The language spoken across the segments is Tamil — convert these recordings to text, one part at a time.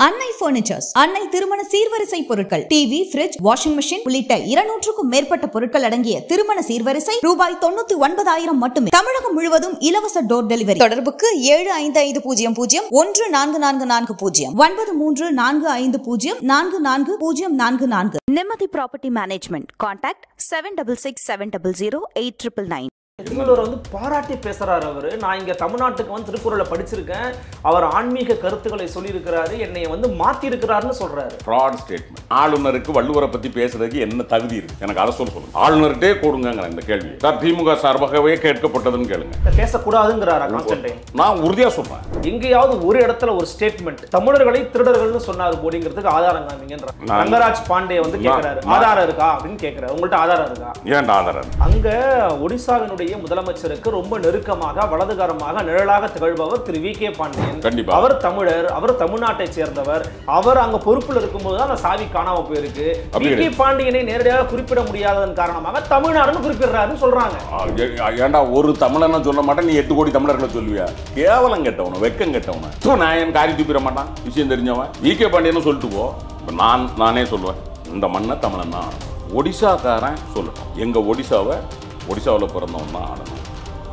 அன்னை பர்னிச்சர்ஸ், அன்னை திருமண சீர்வரிசை பொருட்கள், டிவி, ஃபிரிட்ஜ், வாஷிங் மெஷின் உள்ளிட்ட 200க்கும் மேற்பட்ட பொருட்கள் அடங்கிய திருமண சீர்வரிசை ரூபாய் 99,000 மட்டுமே. தமிழகம் முழுவதும் இலவச டோர் டெலிவரி. தொடர்புக்கு 7550144440 9345044044. நிம்மதி ப்ராப்பர்ட்டி மேனேஜ்மெண்ட். கான்டாக்ட் 7667008999. திருவள்ளுவர் வந்து பாராட்டி பேசுறாரு. அவரு நான் இங்க தமிழ்நாட்டுக்கு வந்து திருக்குறளை படிச்சிருக்கேன், அவர் ஆன்மீக கருத்துக்களை சொல்லியிருக்கிறாரு, என்னை வந்து மாத்தி இருக்கிறாருன்னு சொல்றாரு. Fraud statement. ஆளுநருக்கு வள்ளுவரை பத்தி பேசுறதுக்கு என்ன தகுதி இருக்கு? எனக்கு அதை சொல்லுங்க. ஆளுநர்கிட்டே கொடுங்க இந்த கேள்வி. திமுக சார்பாகவே கேட்கப்பட்டதுன்னு கேளுங்க. பேசக்கூடாதுங்கிறாரா கான்ஸ்டன்டைன்? நான் உறுதியா சொல்றேன். எங்கேயாவது ஒரு இடத்துல ஒரு ஸ்டேட்மெண்ட் தமிழர்களை திருடர்கள்னு சொன்னாரு போடிங்கிறதுக்கு ஆதாரம் காமிங்கன்ற ரங்கராஜ் பாண்டே வந்து கேட்கிறாரு. ஆதாரம் இருக்கா அப்படின்னு கேட்கிறாரு. உங்கள்ட்ட ஆதாரம் இருக்கா? ஏன்டா ஆதாரம்? அங்க ஒடிசாவினுடைய முதலமைச்சருக்கு ரொம்ப நெருக்கமாக வலதுகாரமாக நிழலாக திகழ்பவர் திரு வி கே பாண்டியன். அவர் தமிழர், அவர் தமிழ்நாட்டை சேர்ந்தவர். அவர் அங்க பொறுப்பில் இருக்கும்போது அந்த சாவி காணாம போயிருக்கு. வி கே பாண்டியனை நேரடியாக குறிப்பிட முடியாததன் காரணமாக தமிழ்நாடுன்னு குறிப்பிடுறாருன்னு சொல்றாங்க. ஏன்டா ஒரு தமிழனை சொல்ல மாட்டேன், நீ 8 கோடி தமிழர்களை சொல்லுவியா? கேவலம் கெட்டவன, வெக்கம் கெட்டவன. நான் என் காரி தூப்பிட மாட்டான், விஷயம் தெரிஞ்சவன். வி கே பாண்டியன் சொல்லிட்டு போ. நானே சொல்லுவேன், இந்த மண்ணை தமிழன் தான். ஒடிசாக்காரன் சொல்லட்டும், எங்க ஒடிசாவில் பிறந்தவன் தான் ஆடணும்.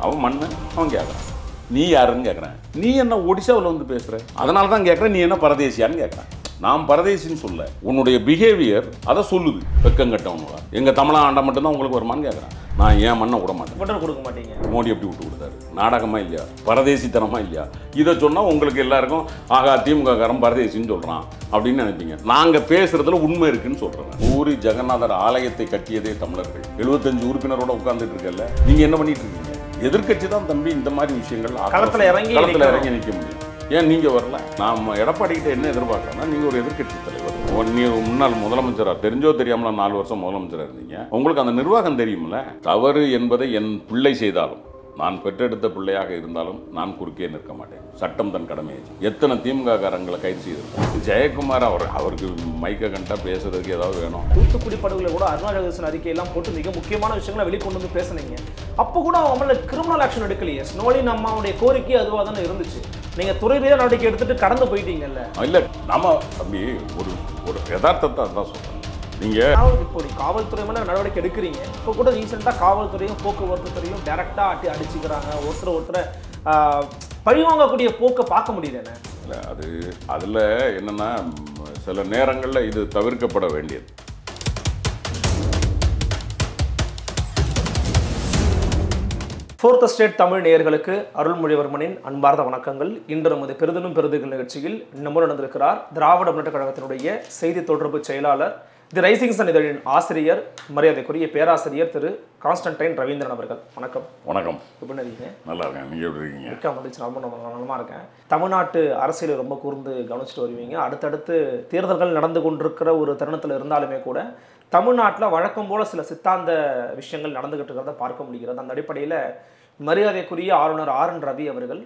அவன் மண்ணு அவன் கேட்குறான். நீ யாருன்னு கேட்குறேன். நீ என்ன ஒடிசாவில் வந்து பேசுகிற? அதனால தான் கேட்குறேன், நீ என்ன பரதேசியான்னு கேட்குறேன். நான் பரதேசின்னு சொல்ல, உன்னுடைய பிஹேவியர் அதை சொல்லுது. வெக்கம் கட்டவனுவா எங்கள் தமிழா ஆண்டை மட்டும்தான் உங்களுக்கு வருமானு கேட்குறேன். நான் ஏன் மண்ணை விட மாட்டேன். கொடுக்க மாட்டீங்க. மோடி எப்படி விட்டு கொடுத்தாரு? நாடகமா இல்லையா? பரதேசித்தனமா இல்லையா? இதை சொன்னால் உங்களுக்கு எல்லாருக்கும் ஆகா திமுக காரன் பரதேசின்னு சொல்கிறான் அப்படின்னு நினைப்பீங்க. நாங்கள் பேசுறதுல உண்மை இருக்குன்னு சொல்கிறேன். பூரி ஜெகநாதர் ஆலயத்தை கட்டியதே தமிழர்கள். 75 உறுப்பினரோட உட்கார்ந்துட்டு இருக்கல. நீங்கள் என்ன பண்ணிட்டு இருக்கீங்க? எதிர்கட்சி தான் தம்பி இந்த மாதிரி விஷயங்கள் களத்தில் இறங்கி நிற்க முடியும். ஏன் நீங்க வரல? நாம் எடப்பாடி கிட்ட என்ன எதிர்பார்க்கறோம்னா, நீங்க ஒரு எதிர்கட்சி தலைவர், நீ முன்னாள் முதலமைச்சரா தெரிஞ்சோ தெரியாமல 4 வருஷம் முதலமைச்சராக இருந்தீங்க. உங்களுக்கு அந்த நிர்வாகம் தெரியும்ல. தவறு என்பதை என் பிள்ளை செய்தாலும், நான் பெற்றெடுத்த பிள்ளையாக இருந்தாலும் நான் குறுக்கே நிற்க மாட்டேன். சட்டம் தன் கடமையை. எத்தனை திமுக காரங்களை கைது செய்திருக்கோம். ஜெயக்குமார் அவருக்கு மைக்க கண்டா பேசுறதுக்கு ஏதாவது வேணும். தூத்துக்குடி படுகொலை கூட அருணாச்சல அறிக்கையெல்லாம் போட்டு மிக முக்கியமான விஷயங்களை வெளிக்கொண்டு வந்து பேசுனீங்க. அப்போ கூட அவங்க கிரிமினல் ஆக்ஷன் எடுக்கலையே. ஸ்னோலின் அம்மாவுடைய கோரிக்கை அதுவாக தானே இருந்துச்சு. நீங்க துறை ரீதியாக நடவடிக்கை எடுத்துட்டு கடந்து போயிட்டீங்கல்ல. இல்ல நம்ம அப்படி ஒரு யதார்த்தத்தை அதான் சொல்றேன். நீங்க இப்போ காவல்துறை மேல நடவடிக்கை எடுக்கிறீங்க. இப்போ கூட ரீசெண்டாக காவல்துறையும் போக்குவரத்து துறையும் டைரக்டா அடிச்சுக்கிறாங்க. ஒருத்தரை பழிவாங்கக்கூடிய போக்கை பார்க்க முடியல. இல்லை அதில் என்னன்னா, சில நேரங்களில் இது தவிர்க்கப்பட வேண்டியது. ஃபோர்த் ஸ்டேட் தமிழ் நேயர்களுக்கு அருள்மொழிவர்மனின் அன்பார்ந்த வணக்கங்கள். இன்று நமது பெரிதிலும் பெரிதுகள் நிகழ்ச்சியில் நம்மோடு நடந்திருக்கிறார் திராவிட முன்னேற்ற கழகத்தினுடைய செய்தி தொடர்பு செயலாளர், தி ரைசிங் சன் இதழின் ஆசிரியர், மரியாதைக்குரிய பேராசிரியர் திரு கான்ஸ்டன்டைன் ரவீந்திரன் அவர்கள். வணக்கம். வணக்கம். எப்படி இருக்கீங்க? நல்லா இருக்கேன். நீங்கள் எப்படி இருக்கீங்க? மிக்க மகிழ்ச்சி. நலமாக இருக்கேன். தமிழ்நாட்டு அரசியலை ரொம்ப கூர்ந்து கவனிச்சுட்டு வருவீங்க. அடுத்தடுத்து தேர்தல்கள் நடந்து கொண்டிருக்கிற ஒரு தருணத்தில் இருந்தாலுமே கூட தமிழ்நாட்டில் வழக்கம் போல சில சித்தாந்த விஷயங்கள் நடந்துகிட்டு இருக்கிறத பார்க்க முடிகிறது. அந்த அடிப்படையில் மரியாதைக்குரிய ஆளுநர் RN ரவி அவர்கள்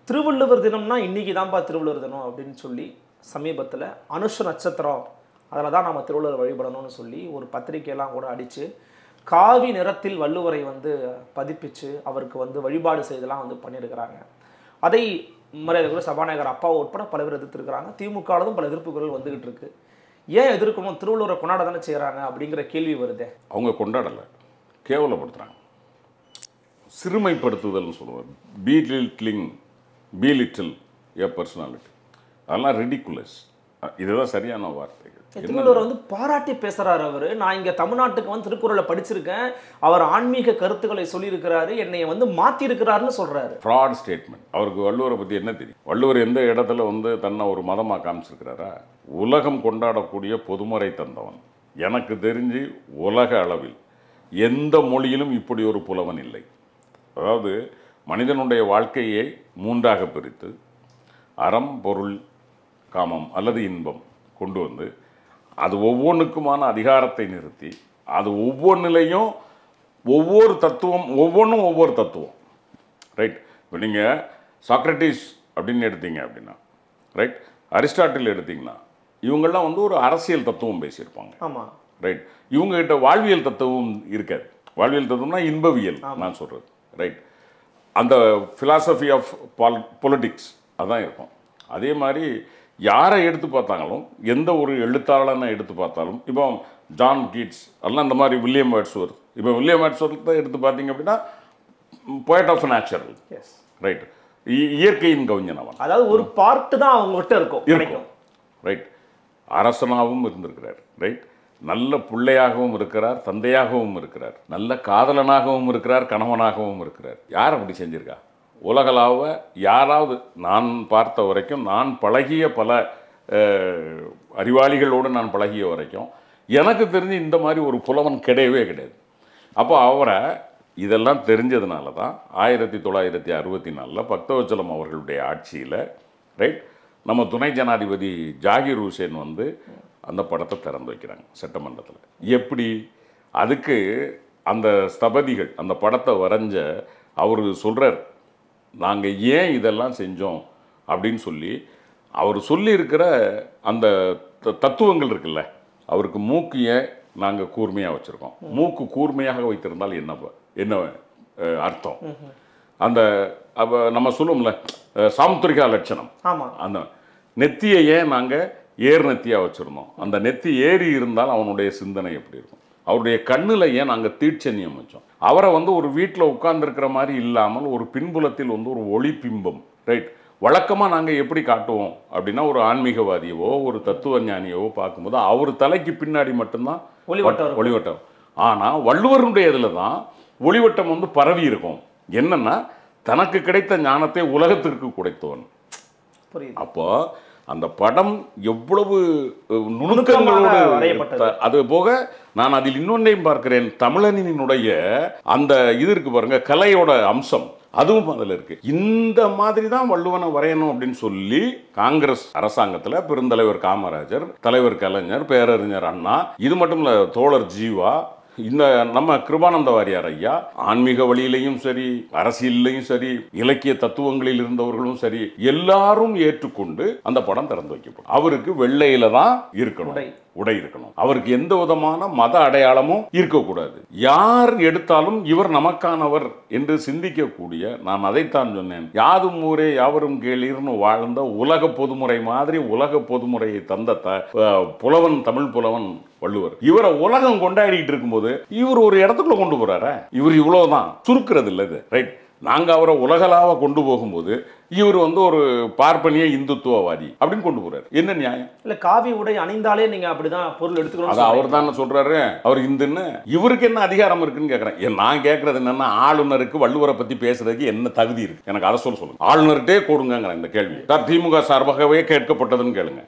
திருவள்ளுவர் தினம்னா இன்னைக்கு தான்ப்பா திருவள்ளுவர் தினம் அப்படின்னு சொல்லி சமீபத்தில் அனுஷ நட்சத்திரம், அதில் தான் நம்ம திருவள்ளுவர் வழிபடணும்னு சொல்லி ஒரு பத்திரிகையெல்லாம் கூட அடித்து காவி நிறத்தில் வள்ளுவரை வந்து பதிப்பிச்சு அவருக்கு வந்து வழிபாடு செய்தெல்லாம் வந்து பண்ணியிருக்கிறாங்க. அதை மரியாதைக்குரிய சபாநாயகர் அப்பா உட்பட பல பேர் எதிர்த்துருக்கிறாங்க. திமுகவிலும் பல எதிர்ப்புகள் வந்துகிட்டு இருக்கு. ஏன் எதிர்க்கணும்? திருவள்ளுவரை கொண்டாட தானே செய்கிறாங்க அப்படிங்கிற கேள்வி வருது. அவங்க கொண்டாடலை, கேவலப்படுத்துகிறாங்க. சிறுமைப்படுத்துதல்னு சொல்லுவார். Be little a personality. அதெல்லாம் ரிடிகுலஸ். இதுதான் சரியான வார்த்தை. திருவள்ளுவர் வந்து பாராட்டி பேசுறாரு. அவரு நான் இங்க தமிழ்நாட்டுக்கு வந்து திருக்குறளை படிச்சிருக்கேன், அவர் ஆன்மீக கருத்துக்களை சொல்லியிருக்கிறாரு, என்னை வந்து மாத்தி இருக்கிறாருன்னு சொல்றாரு. Fraud statement. அவருக்கு வள்ளுவரை பத்தி என்ன தெரியும்? வள்ளுவர் எந்த இடத்துல வந்து தன்னை ஒரு மதமா காமிச்சிருக்கிறாரா? உலகம் கொண்டாடக்கூடிய பொதுமறை தந்தவன். எனக்கு தெரிஞ்சு உலக அளவில் எந்த மொழியிலும் இப்படி ஒரு புலவன் இல்லை. அதாவது மனிதனுடைய வாழ்க்கையை 3ஆக பிரித்து அறம், பொருள், காமம் அல்லது இன்பம் கொண்டு வந்து அது ஒவ்வொன்றுக்குமான அதிகாரத்தை நிறுத்தி அது ஒவ்வொன்றிலையும் ஒவ்வொரு தத்துவம், ஒவ்வொன்றும் ஒவ்வொரு தத்துவம். ரைட். இப்போ நீங்கள் சாக்ரட்டிஸ் அப்படின்னு எடுத்தீங்க அப்படின்னா, ரைட், அரிஸ்டாட்டில் எடுத்தீங்கன்னா இவங்கெல்லாம் வந்து ஒரு அரசியல் தத்துவம் பேசியிருப்பாங்க. ஆமாம். ரைட். இவங்ககிட்ட வாழ்வியல் தத்துவம் இருக்காது. வாழ்வியல் தத்துவம்னா இன்பவியல் நான் சொல்கிறது. ரைட். அந்த ஃபிலாசபி ஆஃப் பொலிட்டிக்ஸ் அதான் இருக்கும். அதே மாதிரி யாரை எடுத்து பார்த்தாலும், எந்த ஒரு எழுத்தாளனை எடுத்து பார்த்தாலும், இப்போ ஜான் கீட்ஸ் எல்லாம் இந்த மாதிரி வில்லியம் வேர்ட்ஸ்வொர்த், இப்போ வில்லியம் வேர்ட்ஸ்வொர்த்தை எடுத்து பார்த்தீங்க அப்படின்னா போயட் ஆஃப் நேச்சுரல், ரைட், இயற்கையின் கவிஞன் அவன். அதாவது ஒரு பார்ட்டு தான் அவங்ககிட்ட இருக்கும், ரைட். அரசனாகவும் இருந்திருக்கிறார், ரைட், நல்ல பிள்ளையாகவும் இருக்கிறார், தந்தையாகவும் இருக்கிறார், நல்ல காதலனாகவும் இருக்கிறார், கணவனாகவும் இருக்கிறார். யார் அப்படி செஞ்சிருக்கா உலகளாவ? யாராவது நான் பார்த்த வரைக்கும், நான் பழகிய பல அறிவாளிகளோடு நான் பழகிய வரைக்கும் எனக்கு தெரிஞ்சு இந்த மாதிரி ஒரு புலவன் கிடையவே கிடையாது. அப்போ அவரை இதெல்லாம் தெரிஞ்சதுனால தான் 1964 பக்தவச்சலம் அவர்களுடைய ஆட்சியில், ரைட், நம்ம துணை ஜனாதிபதி ஜாகிர் ஹுசேன் வந்து அந்த படத்தை திறந்து வைக்கிறாங்க சட்டமன்றத்தில். எப்படி? அதுக்கு அந்த ஸ்தபதிகள் அந்த படத்தை வரைஞ்ச அவர் சொல்கிறார், நாங்கள் ஏன் இதெல்லாம் செஞ்சோம் அப்படின்னு சொல்லி அவர் சொல்லியிருக்கிற அந்த தத்துவங்கள் இருக்குல்ல. அவருக்கு மூக்கு ஏன் நாங்கள் கூர்மையாக வச்சுருக்கோம், மூக்கு கூர்மையாக வைத்திருந்தால் என்ன அர்த்தம்? அந்த நம்ம சொல்லுவோம்ல சாமுத்திரிகா லட்சணம், அந்த நெத்தியை ஏன் நாங்கள் ஏர் நெத்தியாக வச்சுருந்தோம், அந்த நெத்தி ஏறி இருந்தால் அவனுடைய சிந்தனை எப்படி இருக்கும்? அவருடைய கண்ணில் ஏன் நாங்கள் தீட்சண்யம் வச்சோம்? அவரை வந்து ஒரு வீட்டில் உட்கார்ந்துருக்கிற மாதிரி இல்லாமல் ஒரு பின்புலத்தில் வந்து ஒரு ஒளி பிம்பம், ரைட். வழக்கமாக நாங்கள் எப்படி காட்டுவோம் அப்படின்னா, ஒரு ஆன்மீகவாதியவோ ஒரு தத்துவ ஞானியவோ பார்க்கும்போது அவர் தலைக்கு பின்னாடி மட்டும்தான் ஒளிவட்டம். ஆனால் வள்ளுவருடைய இதில் தான் ஒளிவட்டம் வந்து பரவி இருக்கும். என்னன்னா, தனக்கு கிடைத்த ஞானத்தை உலகத்திற்கு கொடுத்தவன். அப்போ அந்த படம் எவ்வளவு நுணுக்கங்களோடு, அது போக நான் அதில் இன்னொன்றையும் பார்க்கிறேன், தமிழனினுடைய அந்த இது இருக்கு பாருங்க, கலையோட அம்சம் அதுவும் அதில் இருக்கு. இந்த மாதிரி தான் வள்ளுவனை வரையணும் அப்படின்னு சொல்லி காங்கிரஸ் அரசாங்கத்தில் பெருந்தலைவர் காமராஜர், தலைவர் கலைஞர், பேரறிஞர் அண்ணா, இது மட்டும் இல்லை தோழர் ஜீவா, இந்த நம்ம கிருபானந்த வாரியார் ஐயா, ஆன்மீக வழியிலையும் சரி, அரசியலையும் சரி, இலக்கிய தத்துவங்களில் இருந்தவர்களும் சரி, எல்லாரும் ஏற்றுக்கொண்டு அந்த படம் திறந்து வைக்கப்படும். அவருக்கு வெள்ளையில தான் இருக்கணும், உடை இருக்கணும், அவருக்கு எந்த விதமான மத அடையாளமும் இருக்கக்கூடாது. யார் எடுத்தாலும் இவர் நமக்கானவர் என்று சிந்திக்கக்கூடிய, நான் அதைத்தான் சொன்னேன், யாதும் ஊரே யாவரும் கேளீர்னு வாழ்ந்த உலக பொதுமுறை மாதிரி உலக பொதுமுறையை தந்த புலவன், தமிழ் புலவன் வள்ளுவர். இவரை உலகம் கொண்டாடிட்டு இருக்கும்போது இவர் ஒரு இடத்துக்குள்ள கொண்டு போறாரு. இவர் இவ்வளவுதான் சுருக்கிறது இல்லை இது, ரைட். நாங்க அவரை உலகளாவ கொண்டு போகும்போது இவர் வந்து ஒரு பார்ப்பனிய இந்துத்துவவாதி அப்படின்னு கொண்டு போறாரு. என்ன நியாயம்? இல்ல காவி உடை அணிந்தாலே நீங்க அப்படிதான் பொருள் எடுத்துக்கணும். அது அவர் தான் சொல்றாரு, அவர் இந்துன்னு. இவருக்கு என்ன அதிகாரம் இருக்குன்னு கேட்கறேன். நான் கேட்கறது என்னன்னா, ஆளுநருக்கு வள்ளுவரை பத்தி பேசுறதுக்கு என்ன தகுதி இருக்கு? எனக்கு அதை சொல்லுங்க. ஆளுநர்கிட்டே கொடுங்க இந்த கேள்வி. திமுக சார்பாகவே கேட்கப்பட்டதுன்னு கேளுங்க.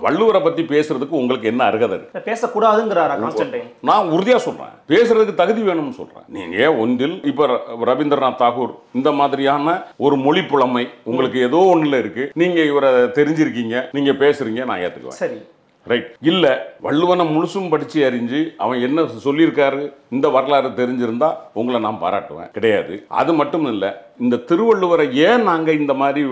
வள்ளுவரை பத்தி பேசுறதுக்கு உங்களுக்கு என்ன அருகதை இருக்கு? பேசக்கூடாதுங்கிறாரா கான்ஸ்டன்டைன்? நான் உறுதியா சொல்றேன், பேசுறதுக்கு தகுதி வேணும்னு சொல்றேன். நீங்க ஒன்றில் இப்ப ரவீந்திரநாத் தாகூர் இந்த மாதிரியான ஒரு மொழி புலமை உங்களுக்கு ஏதோ ஒண்ணுல இருக்கு, நீங்க இவரை தெரிஞ்சிருக்கீங்க, நீங்க பேசுறீங்க, நான் ஏத்துக்குவேன். சரி, ரைட். இல்ல வள்ளுவனை முழுசும் படிச்சு அறிஞ்சு அவன் என்ன சொல்லியிருக்காரு இந்த வரலாறு தெரிஞ்சிருந்தா உங்களை நான் பாராட்டுவேன். கிடையாது. அது மட்டும் இல்ல, இந்த திருவள்ளுவரை ஏன் நாங்க இந்த மாதிரி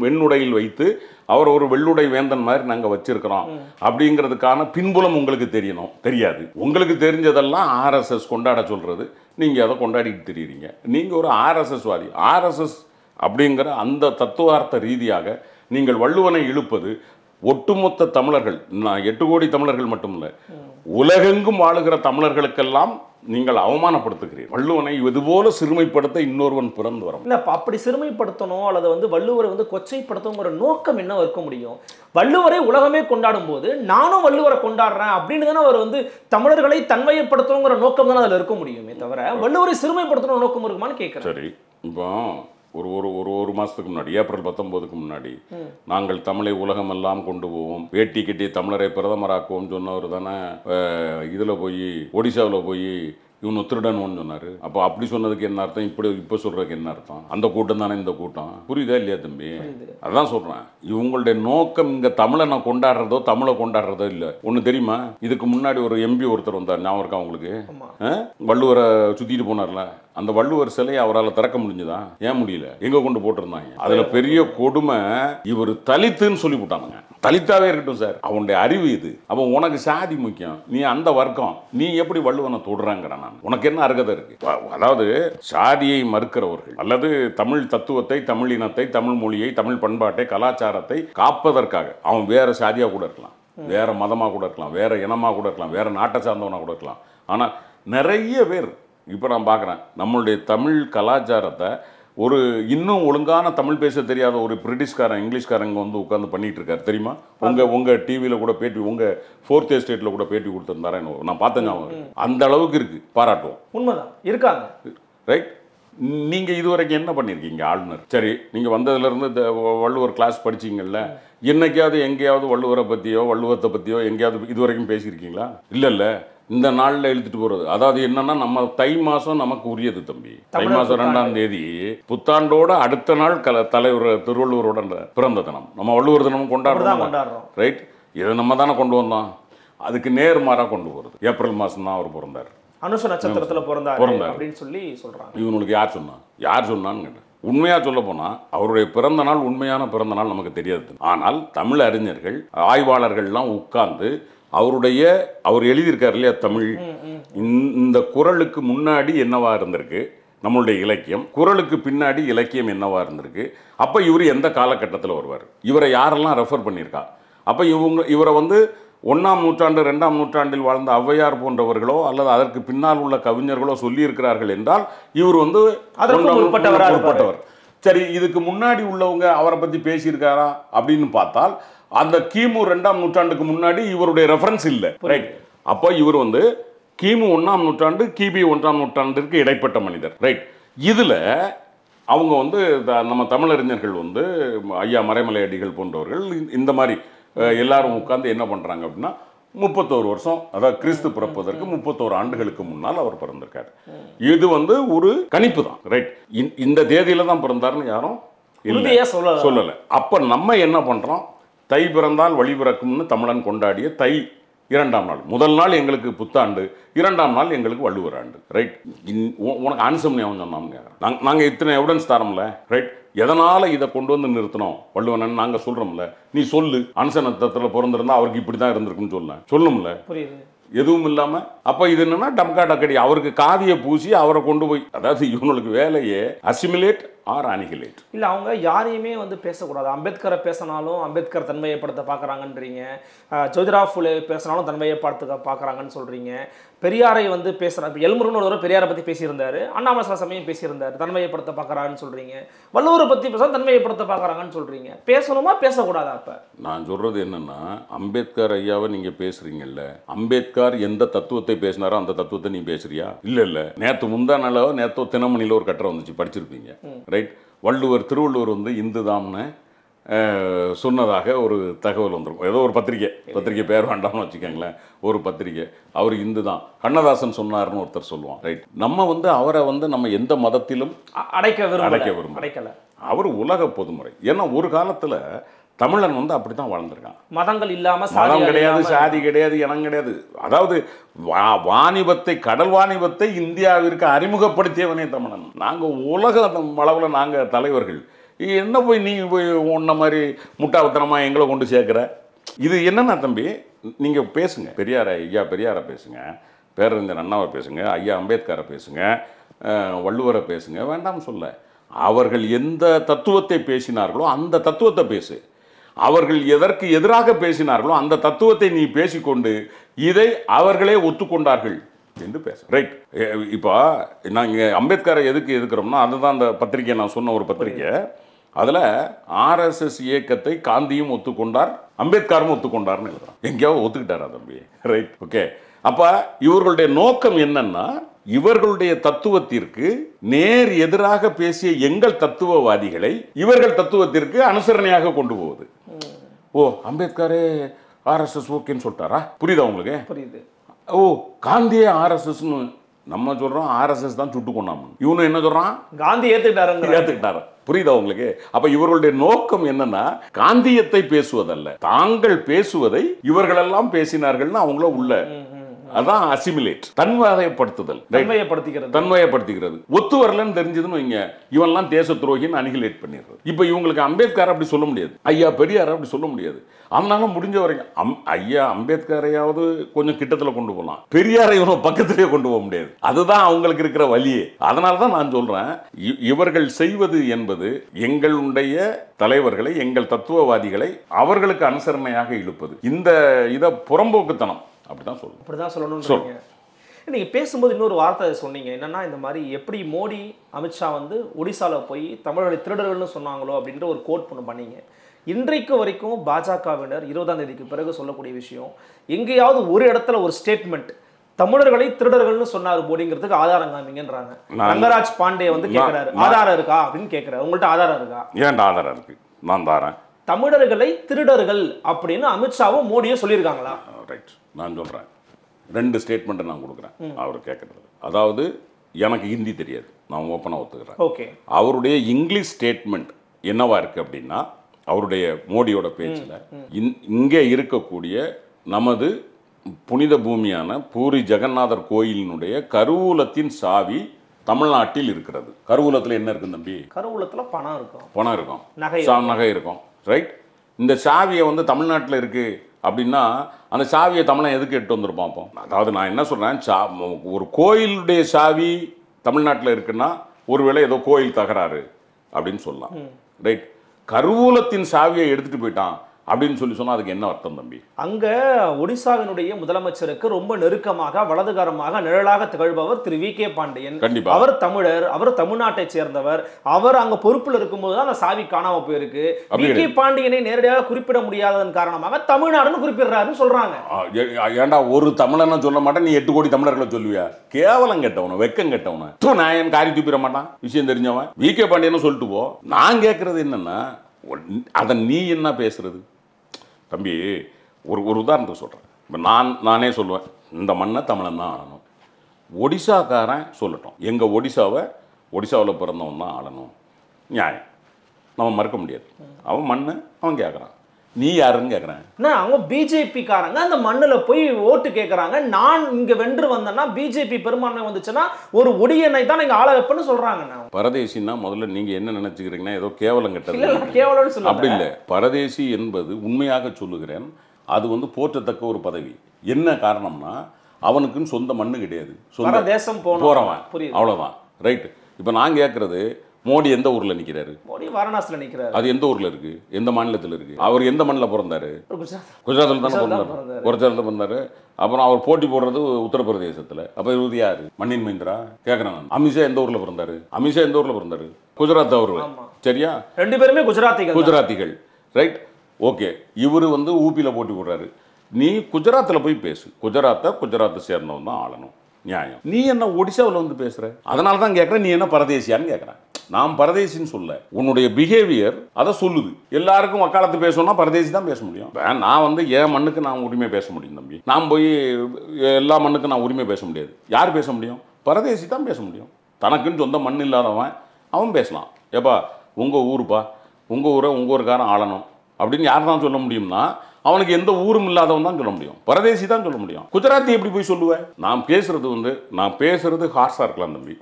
வெண்ணுடையில் வைத்து அவர் ஒரு வெள்ளுடை வேந்தன் மாதிரி நாங்க வச்சிருக்கிறோம் அப்படிங்கிறதுக்கான பின்புலம் உங்களுக்கு தெரியணும். தெரியாது. உங்களுக்கு தெரிஞ்சதெல்லாம் RSS கொண்டாட சொல்றது, நீங்க அதை கொண்டாடிட்டு தெரியுறீங்க. நீங்க ஒரு RSS வாதி. RSS அப்படிங்கிற அந்த தத்துவார்த்த ரீதியாக நீங்கள் வள்ளுவனை இழுப்பது ஒட்டுமொத்த தமிழர்கள், 8 கோடி தமிழர்கள் மட்டுமல்ல, உலகெங்கும் வாழுகிற தமிழர்களுக்கெல்லாம் நீங்கள் அவமானப்படுத்துகிறீர்கள். வள்ளுவனை இதுபோல சிறுமைப்படுத்த இன்னொருவன் பிறந்து வரும். இல்ல அப்படி சிறுமைப்படுத்தணும் அல்லது வந்து வள்ளுவரை வந்து கொச்சைப்படுத்தணுங்கிற நோக்கம் என்ன இருக்க முடியும்? வள்ளுவரை உலகமே கொண்டாடும் போது நானும் வள்ளுவரை கொண்டாடுறேன் அப்படின்னு தானே அவர் வந்து தமிழர்களை தன்மையப்படுத்தணுங்கிற நோக்கம் தானே அதில் இருக்க முடியுமே தவிர வள்ளுவரை சிறுமைப்படுத்தணும் நோக்கம் இருக்குமான்னு கேட்குறேன். சரி, இப்போ ஒரு மாதத்துக்கு முன்னாடி, ஏப்ரல் 19க்கு முன்னாடி, நாங்கள் தமிழை உலகமெல்லாம் கொண்டு போவோம், வேட்டி கட்டி தமிழரை பிரதமராக்குவோம் சொன்னவர் தானே இதில் போய் ஒடிசாவில் போய் இவனு திருடன்னு சொன்னார். அப்போ அப்படி சொன்னதுக்கு என்ன அர்த்தம்? இப்போ சொல்கிறதுக்கு என்ன அர்த்தம்? அந்த கூட்டம் தானே இந்த கூட்டம். புரியுதா இல்லையா தம்பி? அதான் சொல்கிறேன். இவங்களுடைய நோக்கம் இங்கே தமிழை நான் கொண்டாடுறதோ தமிழை கொண்டாடுறதோ இல்லை. ஒன்று தெரியுமா? இதுக்கு முன்னாடி ஒரு MP ஒருத்தர் வந்தார், ஞாபகம் இருக்கா உங்களுக்கு? வள்ளுவரை சுற்றிட்டு போனார்ல, அந்த வள்ளுவர் சிலையை அவரால் திறக்க முடிஞ்சுதா? ஏன் முடியல? எங்கே கொண்டு போட்டிருந்தாங்க. அதில் பெரிய கொடுமை, இவர் தலித்துன்னு சொல்லி போட்டானுங்க. தலித்தாவே இருக்கட்டும் சார், அவனுடைய அறிவு இது. அப்போ உனக்கு சாதி முக்கியம், நீ அந்த வர்க்கம், நீ எப்படி வள்ளுவனை தொடுறாங்கிற நான் உனக்கு என்ன அருகதை இருக்கு? அதாவது சாதியை மறுக்கிறவர்கள் அல்லது தமிழ் தத்துவத்தை, தமிழ் இனத்தை, தமிழ் மொழியை, தமிழ் பண்பாட்டை, கலாச்சாரத்தை காப்பதற்காக அவன் வேற சாதியாக கூட இருக்கலாம், வேற மதமாக கூட இருக்கலாம், வேற இனமாக கூட இருக்கலாம், வேற நாட்டை சார்ந்தவனாக கூட இருக்கலாம். ஆனால் நிறைய பேர் இப்போ நான் பார்க்குறேன் நம்மளுடைய தமிழ் கலாச்சாரத்தை ஒரு இன்னும் ஒழுங்கான தமிழ் பேச தெரியாத ஒரு பிரிட்டிஷ்காரன் இங்கிலீஷ்காரங்க வந்து உட்காந்து பண்ணிட்டு இருக்காரு தெரியுமா? உங்க டிவியில் கூட பேட்டி, உங்க 4th எஸ்டேட்ல கூட பேட்டி கொடுத்துருந்தாரு, நான் பார்த்தேன். அந்த அளவுக்கு இருக்கு, பாராட்டுவோம். உண்மைதான் இருக்காங்க. ரைட். நீங்க இதுவரைக்கும் என்ன பண்ணிருக்கீங்க? ஆளுநர் சரி, நீங்க வந்ததுல இருந்து வள்ளுவர் கிளாஸ் படிச்சீங்கல்ல, என்னைக்காவது எங்கேயாவது வள்ளுவரை பத்தியோ வள்ளுவத்தை பத்தியோ எங்கேயாவது இதுவரைக்கும் பேசியிருக்கீங்களா? இல்ல இந்த நாளில் எழுதிட்டு போறது. அதாவது என்னன்னா, நம்ம தை மாசம் நமக்கு உரியது தம்பி. தை மாசம் 2ஆம் தேதி புத்தாண்டோட அடுத்த நாள் தலைவர் திருவள்ளுவரோட பிறந்த தினம். நம்ம வள்ளுவர் தினம் கொண்டாடுறோம். ரைட். இதை நம்ம தானே கொண்டு வந்தோம். அதுக்கு நேர்மாறாக கொண்டு போறது. ஏப்ரல் மாசம் தான் அவர் பிறந்தார். அனுஷ நட்சத்திரத்துல பிறந்தார் அப்படின்னு சொல்லி சொல்றாங்க. இவனுக்கு யார் சொன்னான்னு கேட்டேன். உண்மையா சொல்ல போனா அவருடைய பிறந்த நாள் உண்மையான பிறந்த நாள் நமக்கு தெரியாது. ஆனால் தமிழ் அறிஞர்கள், ஆய்வாளர்கள்லாம் உட்கார்ந்து அவர் எழுதியிருக்காரு இல்லையா தமிழ், இந்த குறளுக்கு முன்னாடி என்னவா இருந்திருக்கு நம்மளுடைய இலக்கியம், குறளுக்கு பின்னாடி இலக்கியம் என்னவா இருந்திருக்கு, அப்போ இவர் எந்த காலகட்டத்தில் வருவார், இவரை யாரெல்லாம் ரெஃபர் பண்ணியிருக்கா, அப்போ இவரை வந்து 1ஆம் நூற்றாண்டு 2ஆம் நூற்றாண்டில் வாழ்ந்த ஔவையார் போன்றவர்களோ அல்லது அதற்கு பின்னால் உள்ள கவிஞர்களோ சொல்லியிருக்கிறார்கள் என்றால் இவர் வந்து உட்பட்டவர். சரி, இதுக்கு முன்னாடி உள்ளவங்க அவரை பற்றி பேசியிருக்காரா அப்படின்னு பார்த்தால் அந்த கிமு 2ஆம் நூற்றாண்டுக்கு முன்னாடி இவருடைய ரெஃபரன்ஸ் இல்லை. ரைட். அப்போ இவர் வந்து கிமு 1ஆம் நூற்றாண்டு கிபி 1ஆம் நூற்றாண்டிற்கு இடைப்பட்ட மனிதர். ரைட். இதில் அவங்க வந்து நம்ம தமிழறிஞர்கள் வந்து ஐயா மறைமலை அடிகள் போன்றவர்கள் இந்த மாதிரி எல்லாரும் உட்கார்ந்து என்ன பண்ணுறாங்க அப்படின்னா 31 வருஷம், அதாவது கிறிஸ்து பிறப்பதற்கு 31 ஆண்டுகளுக்கு முன்னால் அவர் பிறந்திருக்காரு. இது வந்து ஒரு கணிப்பு தான். ரைட். இந்த தேதியில தான் பிறந்தாருன்னு யாரும் சொல்லலை. அப்போ நம்ம என்ன பண்ணுறோம், தை பிறந்தால் வழி பிறக்கும்னு தமிழன் கொண்டாடிய தை 2ஆம் நாள், முதல் நாள் எங்களுக்கு புத்தாண்டு, 2ஆம் நாள் எங்களுக்கு வள்ளுவர் ஆண்டு. ரைட். உனக்கு ஆன்சம் ஞாபகம் சொன்னோம்னு நாங்கள் இத்தனை எவிடன்ஸ் தரோம்ல. ரைட். எதனால் இதை கொண்டு வந்து நிறுத்தணும் வள்ளுவன் நாங்கள் சொல்கிறோம்ல, நீ சொல்லு. அனுசனத்தில் பிறந்திருந்தா அவருக்கு இப்படி தான் இருந்திருக்குன்னு சொல்லணும்ல. புரியுது. எதுவும் இல்லாமல் அப்போ இது என்னன்னா டம்கா டக்கடி அவருக்கு காதியை பூசி அவரை கொண்டு போய், அதாவது இவங்களுக்கு வேலையே அசிமிலேட் ஆர் அனிகிலேட். இல்லை, அவங்க யாரையுமே வந்து பேசக்கூடாது. அம்பேத்கரை பேசினாலும் அம்பேத்கர் தன்மையப்படுத்த பார்க்குறாங்கன்றீங்க, ஜோதிரா ஃபுலே பேசினாலும் தன்மையப்படுத்த பார்க்குறாங்கன்னு சொல்கிறீங்க. பெரியாரை வந்து பேசுகிறார், இப்போ எல்முருகன் ஒரு பெரியாரை பற்றி பேசியிருந்தாரு, அண்ணாமலை சில சமயம் பேசியிருந்தார், தன்மையப்படுத்த பார்க்குறாங்கன்னு சொல்கிறீங்க. வள்ளுவரை பற்றி பேச தன்மையப்படுத்த பார்க்குறாங்கன்னு சொல்கிறீங்க. பேசணுமா பேசக்கூடாதா? அப்போ நான் சொல்கிறது என்னென்னா, அம்பேத்கர் ஐயாவை நீங்கள் பேசுகிறீங்கல்ல, அம்பேத்கர் எந்த தத்துவத்தை பேசினாரோ அந்த தத்துவத்தை நீ பேசுறியா? இல்லை. நேற்று முந்தானாலோ நேற்றோ தினமணியில் ஒரு கட்டுரை வந்துச்சு, படிச்சிருப்பீங்க. ரைட். திருவள்ளுவர் வந்து இந்து தாம்னு சொன்னதாக ஒரு தகவல் வந்துடும். ஏதோ ஒரு பத்திரிக்கை பேர் வேண்டாம்னு வச்சுக்கோங்களேன், ஒரு பத்திரிக்கை, அவர் இந்து தான் கண்ணதாசன் சொன்னார்னு ஒருத்தர் சொல்லுவான். ரைட். நம்ம வந்து அவரை வந்து நம்ம எந்த மதத்திலும் அடைக்க விரும்பல. அவர் உலக பொதுமுறை. ஏன்னா ஒரு காலத்தில் தமிழன் வந்து அப்படி தான் வாழ்ந்திருக்கான். மதங்கள் இல்லாமல், மதம் கிடையாது, சாதி கிடையாது, இனம் கிடையாது. அதாவது வாணிபத்தை, கடல் வாணிபத்தை இந்தியாவிற்கு அறிமுகப்படுத்தியவனே தமிழன். நாங்கள் உலக அளவில் நாங்கள் தலைவர்கள். என்ன போய் நீ போய் உன்ன மாதிரி முட்டாள்தனமாக எங்களை கொண்டு சேர்க்குற? இது என்னன்னா தம்பி, நீங்கள் பேசுங்க, பெரியாரை பேசுங்க, பேரறிஞர் அண்ணாவை பேசுங்க, ஐயா அம்பேத்கரை பேசுங்க, வள்ளுவரை பேசுங்க, வேண்டாம் சொல்ல. அவர்கள் எந்த தத்துவத்தை பேசினார்களோ அந்த தத்துவத்தை பேசு. அவர்கள் எதற்கு எதிராக பேசினார்களோ அந்த தத்துவத்தை நீ பேசிக்கொண்டு இதை அவர்களே ஒத்துக்கொண்டார்கள் என்று பேச. ரைட். இப்போ நாங்கள் அம்பேத்கரை எதுக்கு எதுக்குறோம்னா, அதுதான் அந்த பத்திரிகை நான் சொன்ன ஒரு பத்திரிகை. அதில் ஆர்எஸ்எஸ் இயக்கத்தை காந்தியும் ஒத்துக்கொண்டார், அம்பேத்கரும் ஒத்துக்கொண்டார்னு எழுதுறான். எங்கேயாவது ஒத்துக்கிட்டாரா தம்பி? ரைட். ஓகே. அப்போ இவர்களுடைய நோக்கம் என்னன்னா, இவர்களுடைய தத்துவத்திற்கு நேர் எதிராக பேசிய எங்கள் தத்துவவாதிகளை இவர்கள் தத்துவத்திற்கு அனுசரணையாக கொண்டு போகுது. ஓ, அம்பேத்கரே ஆர்எஸ்எஸ் ஓகேன்னு சொல்லிட்டாரா? புரியுதா உங்களுக்கு? புரியுது. ஓ, காந்தியே ஆர்எஸ்எஸ்னு நம்ம சொல்றோம், ஆர்எஸ்எஸ் தான் சுட்டு கொண்டாம. இவனு என்ன சொல்றான்? காந்தி ஏத்துக்கிட்டாரு. புரியுதா உங்களுக்கு? அப்ப இவர்களுடைய நோக்கம் என்னன்னா, காந்தியத்தை பேசுவதல்ல, தாங்கள் பேசுவதை இவர்களெல்லாம் பேசினார்கள்னு அவங்கள உள்ள அதான் அசிமிலேட், தன்வயப்படுத்துதல், தன்வயப்படுத்திக்கிறது. ஒத்து வரலன்னு தெரிஞ்சதுன்னு வைங்க, இவன்லாம் தேச துரோகின்னு அனிகிலேட் பண்ணிடுறது. இப்போ இவங்களுக்கு அம்பேத்கர் அப்படி சொல்ல முடியாது, ஐயா பெரியார் அப்படி சொல்ல முடியாது. அதனால முடிஞ்ச வரைக்கும் ஐயா அம்பேத்கரையாவது கொஞ்சம் கிட்டத்தில் கொண்டு போகலாம், பெரியாரை இவனும் பக்கத்திலே கொண்டு போக முடியாது. அதுதான் அவங்களுக்கு இருக்கிற வழியே. அதனால தான் நான் சொல்றேன், இவர்கள் செய்வது என்பது எங்களுடைய தலைவர்களை, எங்கள் தத்துவவாதிகளை அவர்களுக்கு அனுசரணையாக இழுப்பது. இந்த இதை புறம்போக்குத்தனம் அப்படிதான் சொல்லணும். அப்படிதான் சொல்லணும். நீங்க பேசும்போது இன்னொரு வார்த்தை சொன்னீங்க, என்னன்னா இந்த மாதிரி எப்படி மோடி அமித்ஷா வந்து ஒடிசால போய் தமிழர்களை திருடர்கள்னு சொன்னாங்களோ அப்படின்ற ஒரு கோட் ஒன்று பண்ணீங்க. இன்றைக்கு வரைக்கும் பாஜகவினர் 20ஆம் தேதிக்கு பிறகு சொல்லக்கூடிய விஷயம், எங்கேயாவது ஒரு இடத்துல ஒரு ஸ்டேட்மெண்ட் தமிழர்களை திருடர்கள்னு சொன்னாரு மோடிங்கிறதுக்கு ஆதாரம் காமிங்கன்றாங்க. ரங்கராஜ் பாண்டே வந்து கேட்கிறாரு, ஆதாரம் இருக்கா அப்படின்னு கேட்கிறாரு. உங்கள்கிட்ட ஆதாரம் இருக்கா? ஏன்டா ஆதாரம் இருக்கு, நான் தாரேன். தமிழர்களை திருடர்கள் அப்படின்னு அமித்ஷாவும் மோடியும் சொல்லியிருக்காங்களா? ரைட், நான் சொல்றேன். 2 ஸ்டேட்மெண்ட் நான் கொடுக்குறேன் அவர் கேட்கறது. அதாவது எனக்கு ஹிந்தி தெரியாது, நான் ஓப்பனாக ஒத்துக்கிறேன். ஓகே, அவருடைய இங்கிலீஷ் ஸ்டேட்மெண்ட் என்னவா இருக்கு அப்படின்னா, அவருடைய மோடியோட பேச்சில் இங்கே இருக்கக்கூடிய நமது புனித பூமியான பூரி ஜெகநாதர் கோயிலினுடைய கருவூலத்தின் சாவி தமிழ்நாட்டில் இருக்கிறது. கருவூலத்தில் என்ன இருக்கு தம்பி? கருவூலத்தில் பணம் இருக்கும், பணம் இருக்கும், நகை இருக்கும். ரைட், இந்த சாவியை வந்து தமிழ்நாட்டில் இருக்கு அப்படின்னா அந்த சாவியை தமிழன் எதுக்கு எடுத்து வந்துருப்பான்? அப்போ அதாவது நான் என்ன சொல்றேன், ஒரு கோயிலுடைய சாவி தமிழ்நாட்டில் இருக்குன்னா ஒருவேளை ஏதோ கோயில் தகராறு அப்படின்னு சொல்லலாம். ரைட், கருவூலத்தின் சாவியை எடுத்துட்டு போயிட்டான் அப்படின்னு சொன்னா அதுக்கு என்ன அர்த்தம் தம்பி? அங்க ஒடிசாவினுடைய முதலமைச்சருக்கு ரொம்ப நெருக்கமாக வலதுகாரமாக நிழலாக திகழ்பவர் திரு வி.கே. பாண்டியன். அவர் தமிழர், அவர் தமிழ்நாட்டை சேர்ந்தவர். அவர் அங்க பொறுப்புல இருக்கும்போது தான் அந்த சாவி காணாம போயிருக்கு. வி.கே. பாண்டியனை நேரடியாக குறிப்பிட முடியாததன் காரணமாக தமிழ்நாடுன்னு குறிப்பிடுறாருன்னு சொல்றாங்க. ஏன்டா ஒரு தமிழனை சொல்ல மாட்டேன், நீ 8 கோடி தமிழர்களை சொல்லுவியா? கேவலம் கெட்டவன, வெக்கம் கெட்டவன, நான் என் காரி தூப்பிட மாட்டான், விஷயம் தெரிஞ்சவன் வி.கே. பாண்டியன் சொல்லிட்டு போ. நான் கேட்கறது என்னன்னா, அதை நீ என்ன பேசுறது தம்பி? ஒரு உதாரணத்துக்கு சொல்கிறேன். இப்போ நானே சொல்லுவேன், இந்த மண்ணை தமிழன் தான் ஆளணும். ஒடிசாக்காரன் சொல்லட்டும், எங்கள் ஒடிசாவில் பிறந்தவன் தான் ஆளணும், நியாயம், நம்ம மறுக்க முடியாது. அவன் மண்ணு அவன் கேட்குறான், நீ யாருன்னு கேட்குறேன். அவங்க பிஜேபி காரங்க அந்த மண்ணில் போய் ஓட்டு கேட்குறாங்க. நான் இங்கே வென்று வந்தேன்னா பிஜேபி பெரும்பான்மை வந்துச்சுன்னா ஒரு ஒடியனை தான் நீங்கள் ஆள வைப்பேன்னு சொல்கிறாங்க. பரதேசின்னா முதல்ல நீங்கள் என்ன நினச்சிக்கிறீங்கன்னா ஏதோ கேவலம் கெட்டது, கேவலம்னு சொல்ல அப்படி இல்லை. பரதேசி என்பது உண்மையாக சொல்லுகிறேன், அது வந்து போற்றத்தக்க ஒரு பதவி. என்ன காரணம்னா அவனுக்குன்னு சொந்த மண்ணு கிடையாது, சொந்த தேசம் போகிறவன், அவ்வளோதான். ரைட்டு. இப்போ நான் கேட்குறது, மோடி எந்த ஊரில் நிற்கிறாரு? மோடி வாரணாசியில் நிற்கிறாரு. அது எந்த ஊரில் இருக்கு, எந்த மாநிலத்தில் இருக்கு? அவர் எந்த மண்ணில் பிறந்தாரு? குஜராத்தில் தானே பிறந்தாரு. குஜராத்தில் பிறந்தாரு. அப்புறம் அவர் போட்டி போடுறது உத்தரப்பிரதேசத்தில். அப்போ இவர் யாரு? மண்ணின் மைந்தரா கேட்குறேன் நான். அமித்ஷா எந்த ஊரில் பிறந்தாரு? அமித்ஷா எந்த ஊரில் பிறந்தாரு? குஜராத். அவரு சரியா? 2 பேருமே குஜராத்திகள். Right, okay. இவர் வந்து ஊபியில் போட்டி போடுறாரு. நீ குஜராத்தில் போய் பேசு, குஜராத்தை சேர்ந்தவன் தான் ஆளணும், நியாயம். நீ என்ன ஒடிசாவில் வந்து பேசுற? அதனால தான் கேட்குறேன், நீ என்ன பரதேசியான்னு கேட்குறேன். நான் பரதேசின்னு சொல்ல, உன்னுடைய பிஹேவியர் அதை சொல்லுது. எல்லாருக்கும் வக்காலத்து பேசணும்னா பரதேசி தான் பேச முடியும். நான் வந்து என் மண்ணுக்கு நான் உரிமை பேச முடியும் தம்பி. நான் போய் எல்லா மண்ணுக்கும் நான் உரிமை பேச முடியாது. யார் பேச முடியும்? பரதேசி தான் பேச முடியும். தனக்குன்னு சொந்த மண் இல்லாதவன் அவன் பேசலாம். ஏப்பா உங்கள் ஊருப்பா, உங்கள் ஊரை உங்கள் ஊருக்காரன் ஆளணும் அப்படின்னு யார் தான் சொல்ல முடியும்னா அவனுக்கு எந்த ஊரும் இல்லாதவன் தான் சொல்ல முடியும், பரதேசி தான் சொல்ல முடியும். குஜராத்தி எப்படி போய் சொல்லுவேன்? நான் பேசுறது ஹார்ஸா இருக்கலாம் தம்பி,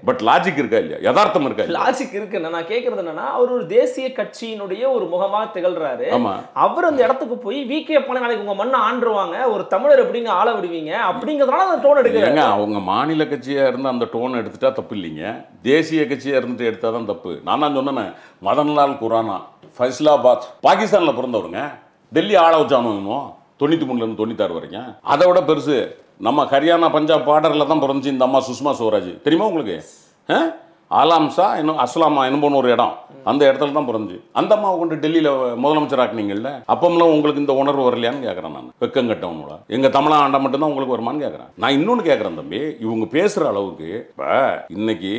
பட் லாஜிக் இருக்கா இல்லையா? யதார்த்தம் இருக்கா? லாஜிக் இருக்கு. நான் கேட்கறது என்னன்னா, அவர் ஒரு தேசிய கட்சியினுடைய ஒரு முகமாக திகழ்றாரு. அவர் அந்த இடத்துக்கு போய் வி.கே. பாண்டியன் நாளைக்கு உங்க மண்ணை ஆண்டுருவாங்க, ஒரு தமிழர் எப்படிங்க ஆள விடுவீங்க அப்படிங்கிறதுனால அந்த டோன் எடுக்கிறாங்க. அவங்க மாநில கட்சியா இருந்து அந்த டோன் எடுத்துட்டா தப்பு இல்லைங்க, தேசிய கட்சியா இருந்துட்டு எடுத்தாதான் தப்பு. நான் தான் சொன்னேன், மதன்லால் குரானா ஃபைஸ்லாபாத் பாகிஸ்தான்ல பிறந்தவருங்க, டெல்லி ஆள வச்சானுமோ 93லேருந்து 96 வரைக்கும். அதை விட பெருசு நம்ம ஹரியானா பஞ்சாப் பார்டரில் தான் பிறந்துச்சு இந்த அம்மா சுஷ்மா ஸ்வராஜ், தெரியுமா உங்களுக்கு? ஆலாம்சா இன்னும் அஸ்லாமா என்னும் ஒரு இடம், அந்த இடத்துல தான் பிறந்துச்சு. அந்த அம்மாவை கொண்டு டெல்லியில் முதலமைச்சர் ஆக்குனீங்கல்ல, அப்பமெல்லாம் உங்களுக்கு இந்த உணர்வு வரலையான்னு கேட்குறேன் நான். வெக்கம் கட்டவனோட எங்கள் தமிழா ஆண்டா மட்டும்தான் உங்களுக்கு வருமானு கேட்குறேன். நான் இன்னொன்று கேட்குறேன் தம்பி, இவங்க பேசுகிற அளவுக்கு இப்போ இன்னைக்கு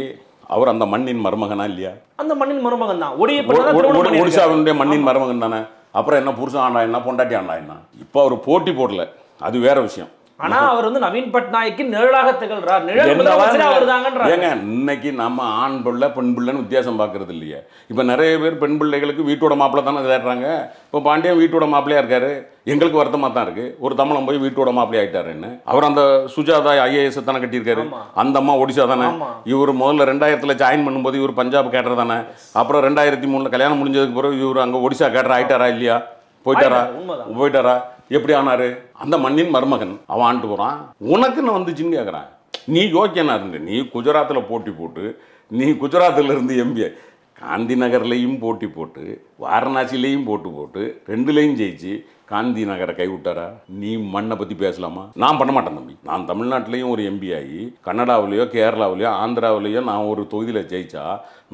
அவர் அந்த மண்ணின் மருமகனா இல்லையா? அந்த மண்ணின் மருமகன் தான், ஒடிசாவினுடைய மண்ணின் மருமகன் தானே. அப்புறம் என்ன புருஷன் ஆண்டா என்ன, பொண்டாட்டி ஆண்டா என்ன? இப்போ அவர் போட்டி போடல, அது வேற விஷயம். ஆனா அவர் வந்து நவீன் பட்நாயக்கு நிழலாக திகழ்றார். நிழல் முதலமைச்சரே அவர்தாங்கன்றார். ஏங்க இன்னைக்கு நம்ம ஆண் பிள்ளை பெண் பிள்ளைன்னு வித்தியாசம் பார்க்கறது இல்லையே. இப்போ நிறைய பேர் பெண் பிள்ளைகளுக்கு வீட்டோட மாப்பிள்ளை தானே தேடுறாங்க. இப்போ பாண்டியன் வீட்டோட மாப்பிள்ளையா இருக்காரு. எங்களுக்கு வருத்தமாக தான் இருக்கு. ஒரு தமிழன் போய் வீட்டோட மாப்பிள்ளை ஆயிட்டாருன்னு. அவர் அந்த சுஜாதா IAS தானே கட்டியிருக்காரு. அந்த அம்மா ஒடிசா தானே. இவர் முதல்ல 2000 ஜாயின் பண்ணும்போது இவர் பஞ்சாப் கேட்டர் தானே. அப்புறம் 2003 கல்யாணம் முடிஞ்சதுக்கு பிறகு இவர் அங்கே ஒடிசா கேட்டர் ஆயிட்டாரா இல்லையா? போயிட்டாரா? எப்படி ஆனாரு? அந்த மண்ணின் மருமகன் அவன் ஆண்டு போறான். உனக்குன்னு வந்துச்சுன்னு கேட்குறான். நீ யோக்கியனா இருந்து நீ குஜராத்தில் போட்டி போட்டு நீ குஜராத்தில் இருந்து எம்பி காந்தி நகர்லையும் போட்டி போட்டு வாரணாசிலையும் போட்டு 2லையும் ஜெயிச்சு காந்தி நகரை கைவிட்டாரா? நீ மண்ணை பற்றி பேசலாமா? நான் பண்ண மாட்டேன் தம்பி. நான் தமிழ்நாட்டிலையும் ஒரு எம்பி ஆகி கன்னடாவிலையோ கேரளாவிலையோ ஆந்திராவிலையோ நான் ஒரு தொகுதியில் ஜெயிச்சா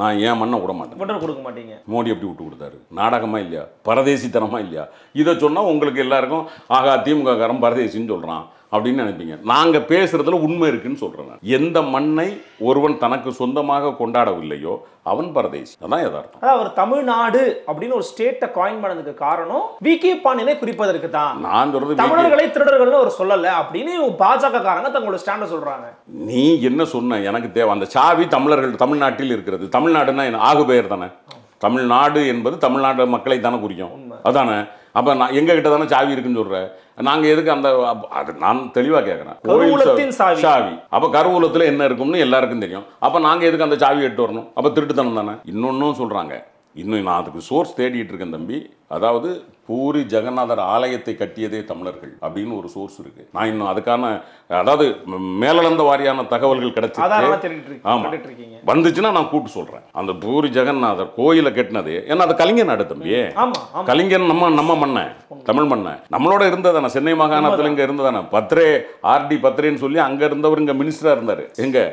நான் ஏன் மண்ணை விட மாட்டேன். கொடுக்க மாட்டீங்க. மோடி எப்படி விட்டு கொடுத்தாரு? நாடகமா இல்லையா? பரதேசித்தனமா இல்லையா? இதை சொன்னால் உங்களுக்கு எல்லாருக்கும் ஆகா திமுக காரன் பரதேசின்னு சொல்கிறான் அப்படின்னு நினைப்பீங்க. நாங்கள் பேசுறதுல உண்மை இருக்குன்னு சொல்கிறேன். எந்த மண்ணை ஒருவன் தனக்கு சொந்தமாக கொண்டாடவில்லையோ அவன் பரதேசி. அதான் யதார்த்தம். அதாவது அவர் தமிழ்நாடு அப்படின்னு ஒரு ஸ்டேட்டை காயின் பண்ணதுக்கு காரணம் வி.கே. பாண்டியனை குறிப்பதற்கு தான். நான் சொல்றது தமிழர்களை திருடர்கள்னு அவர் சொல்லல அப்படின்னு பாஜக காரங்க தங்களோட ஸ்டாண்ட சொல்றாங்க. நீ என்ன சொன்ன? எனக்கு தேவை அந்த சாவி தமிழர்கள் தமிழ்நாட்டில் இருக்கிறது. தமிழ்நாடுன்னா என்ன? ஆகு பெயர் தானே. தமிழ்நாடு என்பது தமிழ்நாடு மக்களை தானே குறிக்கும். அதானே. அப்போ நான் எங்ககிட்ட தானே சாவி இருக்குன்னு சொல்கிறேன். நாங்கள் எதுக்கு அந்த அது நான் தெளிவாக கேட்குறேன். கோயில் சாவி அப்போ கருவூலத்தில் என்ன இருக்கும்னு எல்லாருக்கும் தெரியும். அப்போ நாங்கள் எதுக்கு அந்த சாவி எடுத்து வரணும்? அப்போ திருட்டுத்தனம் தானே. இன்னொன்னும் சொல்கிறாங்க. இன்னும் நான் அதுக்கு சோர்ஸ் தேடிட்டு இருக்கேன் தம்பி. அதாவது பூரி ஜெகநாதர் ஆலயத்தை கட்டியதே தமிழர்கள் அப்படின்னு ஒரு சோர்ஸ் இருக்கு. நான் இன்னும் அதுக்கான அதாவது மேலளந்த வாரியான தகவல்கள் கிடைச்சிருக்கு. ஆமா வந்துச்சுன்னா நான் கூப்பிட்டு சொல்றேன். அந்த பூரி ஜெகநாதர் கோயிலை கட்டினது ஏன்னா அது கலிங்க நாடு தம்பி. கலிங்கன் நம்ம மண்ணை தமிழ் மண்ணை நம்மளோட இருந்ததானே. சென்னை மாகாணத்தில் இங்க இருந்ததானே. பத்ரே RD பத்ரேன்னு சொல்லி அங்க இருந்தவர் இங்க மினிஸ்டரா இருந்தாரு எங்க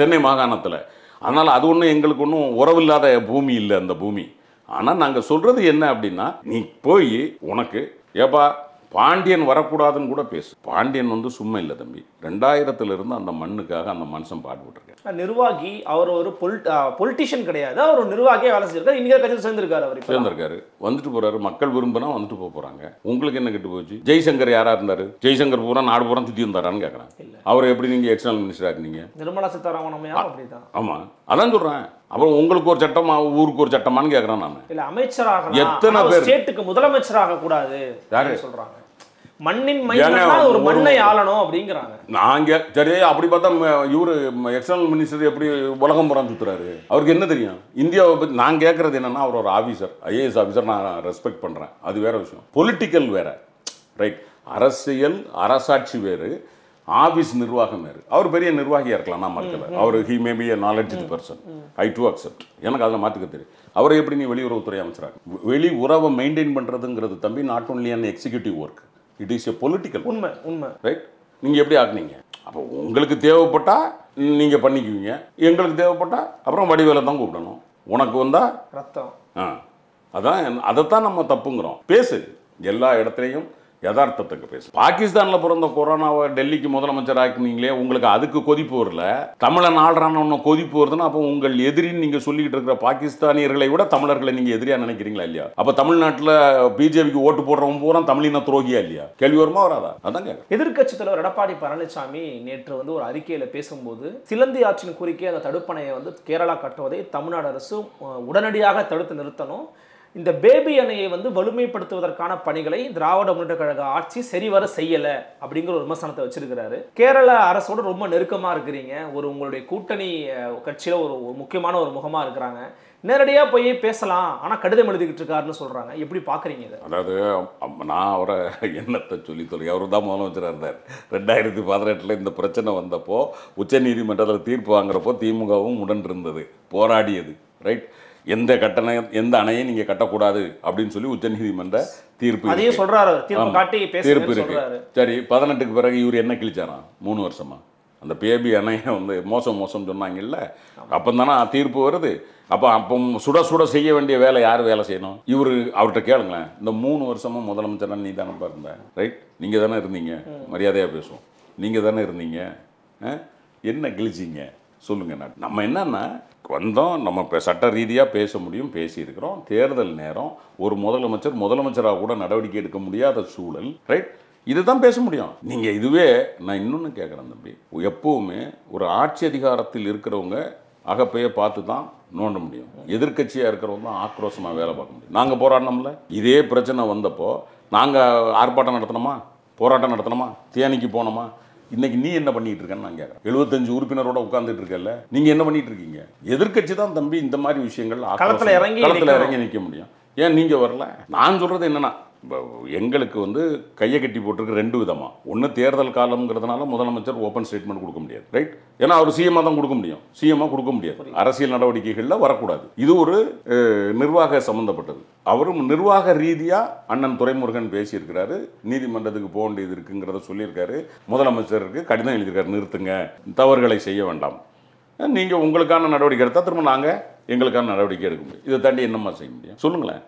சென்னை மாகாணத்தில். அதனால் அது ஒன்றும் எங்களுக்கு ஒன்றும் உறவில்லாத பூமி இல்லை அந்த பூமி. ஆனால் நாங்கள் சொல்கிறது என்ன அப்படின்னா நீ போய் உனக்கு ஏப்பா பாண்டியன் வரக்கூடாதுன்னு கூட பேசு. பாண்டியன் வந்து சும்மா இல்லை தம்பி. 2000 இருந்து அந்த மண்ணுக்காக அந்த மனுஷன் பாடுபட்டுருக்காரு. நிர்வாகி அவர் ஒரு பொலிட்டிஷியன் கிடையாது. அவர் ஒரு நிர்வாகியாக வேலை செஞ்சிருக்காரு. இன்னைக்கு கட்சியில் சேர்ந்திருக்காரு. வந்துட்டு போறாரு. மக்கள் விரும்பினா வந்துட்டு போறாங்க. உங்களுக்கு என்ன கெட்டு போச்சு? ஜெய்சங்கர் யாரா இருந்தாரு? ஜெய்சங்கர் பூரா நாடு பூரா திட்டி வந்தாரான்னு கேட்கறான். அவர் எப்படி நீங்க எக்ஸ்டர்னல் மினிஸ்டரா இருந்தீங்க? நிர்மலா சீதாராமன் அப்படிதான். ஆமா அதான் சொல்றேன். அப்புறம் உங்களுக்கு ஒரு சட்டமா ஊருக்கு ஒரு சட்டமான்னு கேட்கறேன் நான். இல்ல அமைச்சராக எத்தனை பேர் ஸ்டேட்டுக்கு முதலமைச்சராக கூடாது யாரு சொல்றாங்க? மண்ணின் ஒரு மண்ணை ஆளணும் அப்படிங்கிறாங்க. நாங்க சரி அப்படி பார்த்தா இவரு எக்ஸ்டர்னல் மினிஸ்டர் எப்படி உலகம் புறம் சுத்துறாரு? அவருக்கு என்ன தெரியும் இந்தியாவை பத்தி? நான் கேட்கறது என்னன்னா அவர் ஒரு ஆஃபீஸர், IAS ஆஃபீஸர். நான் ரெஸ்பெக்ட் பண்றேன். அது வேற விஷயம். பொலிட்டிக்கல் வேற, ரைட்? அரசியல் அரசாட்சி வேறு, ஆஃபீஸ் நிர்வாகம் வேறு. அவர் பெரிய நிர்வாகியாக இருக்கலாம், நான் மறுக்கல. அவர் he may be a knowledgeable person. I too accept. எனக்கு அதில் மாற்றுக்க தெரியும். அவரை எப்படி நீ வெளியுறவுத்துறை அமைச்சராக? வெளி உறவை மெயின்டைன் பண்ணுறதுங்கிறது தம்பி not only an executive work, it is a political. உண்மை ரைட்? நீங்கள் எப்படி ஆக்குனீங்க? அப்போ உங்களுக்கு தேவைப்பட்டால் நீங்கள் பண்ணிக்குவீங்க, எங்களுக்கு தேவைப்பட்டால் அப்புறம் வடிவேலை தான் கூப்பிடணும். உனக்கு வந்தால் ரத்தம். அதான் அதைத்தான் நம்ம தப்புங்கிறோம். பேசு, எல்லா இடத்துலையும் யதார்த்தத்துக்கு பேசு. பாகிஸ்தானில் பிறந்த கொரோனாவை டெல்லிக்கு முதலமைச்சர் ஆக்குனீங்களே, உங்களுக்கு அதுக்கு கொதிப்பு வரல. தமிழன் ஆள்றான ஒன்று கொதிப்பு வருதுன்னா அப்போ உங்கள் எதிரின்னு நீங்கள் சொல்லிக்கிட்டு இருக்கிற பாகிஸ்தானியர்களை விட தமிழர்களை நீங்கள் எதிரியாக நினைக்கிறீங்களா இல்லையா? அப்போ தமிழ்நாட்டில் பிஜேபிக்கு ஓட்டு போடுறவங்க பூரா தமிழின துரோகியா இல்லையா? கேள்வி வருமா வராதா? அதாங்க. எதிர்க்கட்சி தலைவர் எடப்பாடி பழனிசாமி நேற்று வந்து ஒரு அறிக்கையில் பேசும்போது சிலந்தி ஆற்றின் குறுக்கே அந்த தடுப்பணையை வந்து கேரளா கட்டுவதை தமிழ்நாடு அரசு உடனடியாக தடுத்து நிறுத்தணும். இந்த பேபி அணையை வந்து வலிமைப்படுத்துவதற்கான பணிகளை திராவிட முன்னேற்ற கழக ஆட்சி சரிவர செய்யலை அப்படிங்கிற ஒரு விமர்சனத்தை வச்சிருக்கிறாரு. கேரள அரசோட ரொம்ப நெருக்கமாக இருக்கிறீங்க, உங்களுடைய கூட்டணி கட்சியில் ஒரு முக்கியமான ஒரு முகமாக இருக்கிறாங்க, நேரடியாக போய் பேசலாம், ஆனால் கடிதம் எழுதிக்கிட்டு இருக்காருன்னு சொல்கிறாங்க. எப்படி பார்க்குறீங்க இதை? அதாவது நான் அவரை எண்ணத்தை சொல்லி அவர் தான் முதலமைச்சராக இருந்தார். 2018 இந்த பிரச்சனை வந்தப்போ உச்ச நீதிமன்றத்தில் தீர்ப்பு வாங்குறப்போ திமுகவும் உடன் இருந்தது, போராடியது, ரைட்? எந்த அணையை நீங்க கட்டக்கூடாது அப்படின்னு சொல்லி உச்சநீதிமன்ற தீர்ப்பு இருக்கு. சரி, 18க்கு பிறகு இவர் என்ன கிழிச்சாராம்? 3 வருஷமா அந்த பேபி அணையை வந்து மோசம் சொன்னாங்கல்ல, அப்போ தானே தீர்ப்பு வருது. அப்போ சுட செய்ய வேண்டிய வேலை யார் வேலை செய்யணும்? இவர் அவர்கிட்ட கேளுங்களேன். இந்த 3 வருஷமும் முதலமைச்சராக நீ தானே இருந்த, ரைட்? நீங்கள் தானே இருந்தீங்க, மரியாதையாக பேசுவோம், நீங்கள் தானே இருந்தீங்க, என்ன கிழிச்சிங்க சொல்லுங்க. நம்ம என்னன்னா வந்தோம், நம்ம இப்போ சட்ட ரீதியாக பேச முடியும், பேசியிருக்கிறோம். தேர்தல் நேரம் ஒரு முதலமைச்சராக கூட நடவடிக்கை எடுக்க முடியாத சூழல், ரைட்? இதுதான் பேச முடியும். நீங்கள் இதுவே நான் இன்னொன்று கேட்குறேன் தம்பி, எப்போவுமே ஒரு ஆட்சி அதிகாரத்தில் இருக்கிறவங்க அகப்பையை பார்த்து தான் நோண்ட முடியும். எதிர்க்கட்சியாக இருக்கிறவங்க தான் ஆக்ரோஷமாக வேலை பார்க்க முடியும். நாங்கள் போராடினோம்ல, இதே பிரச்சனை வந்தப்போ நாங்கள் ஆர்ப்பாட்டம் நடத்தினோமா, போராட்டம் நடத்தினோமா, தேனிக்கு போனோமா? இன்னைக்கு நீ என்ன பண்ணிட்டு இருக்கேன்னு நான் கேட்குறேன். 75 உறுப்பினரோட உட்கார்ந்துட்டு இருக்கல, நீங்கள் என்ன பண்ணிட்டு இருக்கீங்க? எதிர்க்கட்சி தான் தம்பி இந்த மாதிரி விஷயங்கள் களத்தில் இறங்கி நிற்க முடியும். ஏன் நீங்கள் வரல? நான் சொல்கிறது என்னென்னா, எங்களுக்கு வந்து கையை கட்டி போட்டிருக்கு 2 விதமாக. ஒன்று தேர்தல் காலம்ங்கிறதுனால முதலமைச்சர் ஓப்பன் ஸ்டேட்மெண்ட் கொடுக்க முடியாது, ரைட்? ஏன்னா அவர் சிஎம்மாக தான் கொடுக்க முடியும், சிஎம்மாக கொடுக்க முடியாது. அரசியல் நடவடிக்கைகளில் வரக்கூடாது. இது ஒரு நிர்வாக சம்மந்தப்பட்டது. அவரும் நிர்வாக ரீதியாக அண்ணன் துரைமுருகன் பேசியிருக்கிறாரு, நீதிமன்றத்துக்கு போக வேண்டியது இருக்குங்கிறத சொல்லியிருக்காரு. முதலமைச்சருக்கு கடிதம் எழுதியிருக்காரு, நிறுத்துங்க, தவறுகளை செய்ய வேண்டாம், நீங்கள் உங்களுக்கான நடவடிக்கை எடுத்தால் திரும்ப நாங்கள் எங்களுக்கான நடவடிக்கை எடுக்க முடியும். இதை தாண்டி என்னம்மா செய்ய முடியும் சொல்லுங்களேன்?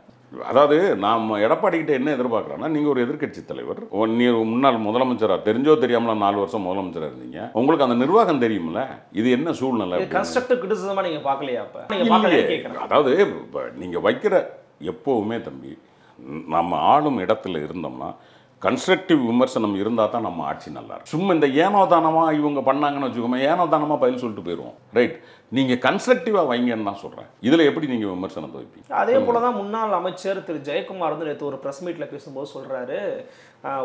அதாவது நாம் எடப்பாடிக்கிட்ட என்ன எதிர்பார்க்குறோன்னா, நீங்கள் ஒரு எதிர்க்கட்சி தலைவர், நீ முன்னாள் முதலமைச்சராக தெரிஞ்சோ தெரியாமல 4 வருஷம் முதலமைச்சராக இருந்தீங்க, உங்களுக்கு அந்த நிர்வாகம் தெரியுமில்ல, இது என்ன சூழ்நிலை? கன்ஸ்ட்ரக்டிவ் கிரிட்டிசிசமா நீங்கள் பார்க்கலையா? அதாவது நீங்கள் வைக்கிற எப்போவுமே தம்பி, நம்ம ஆளும் இடத்துல இருந்தோம்னா கன்ஸ்ட்ரக்டிவ் விமர்சனம் இருந்தால் தான் நம்ம ஆட்சி நல்லா இருக்கும். சும்மா இந்த ஏனோ தானமாக இவங்க பண்ணாங்கன்னு வச்சுக்கோங்க, ஏனோ தானமாக பதில் சொல்லிட்டு போயிடுவோம், ரைட்? நீங்கள் கன்ஸ்ட்ரக்டிவாக வைங்கன்னு தான் சொல்கிறேன். இதில் எப்படி நீங்கள் விமர்சனத்தை வைப்பீங்க? அதே போல தான் முன்னாள் அமைச்சர் திரு ஜெயக்குமார் வந்து நேற்று ஒரு ப்ரெஸ் மீட்டில் பேசும்போது சொல்கிறாரு,